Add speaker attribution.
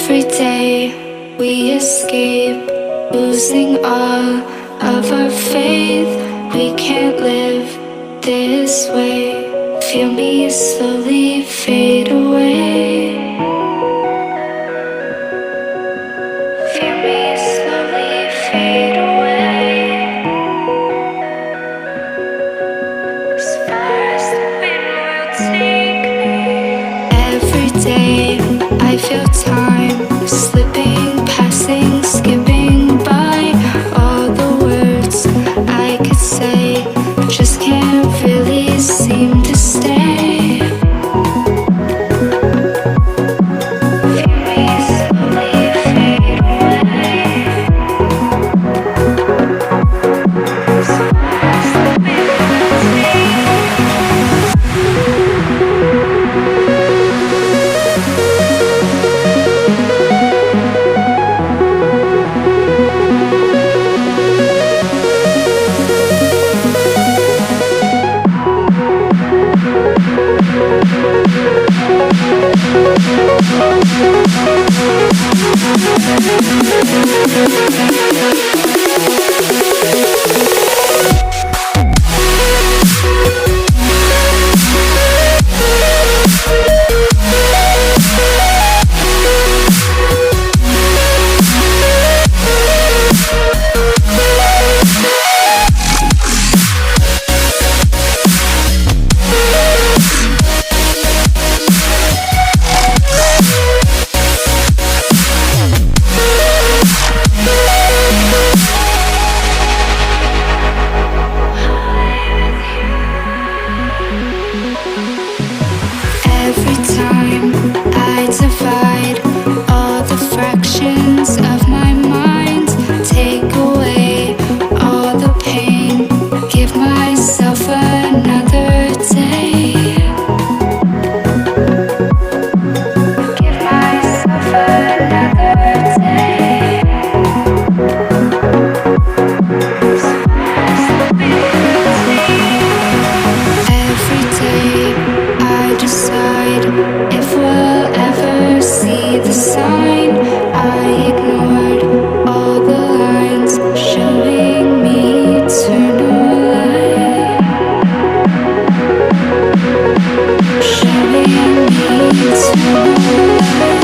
Speaker 1: Every day we escape, losing all of our faith. We can't live this way. Feel me slowly fade away. Feel me slowly fade away. As far as the wind will take me. Every day I feel time slipping, passing, skipping by. All the words I could say just can't really seem to stay. Feel me slowly fade away. As far as the wind will take me. Every time I divide all the fractions of my mind, take away all the pain, give myself another day. Give myself another day. As far as the wind will take me. Every day I decide if we'll ever see the sign. I ignored all the lines showing me eternal light. Showing me eternal light.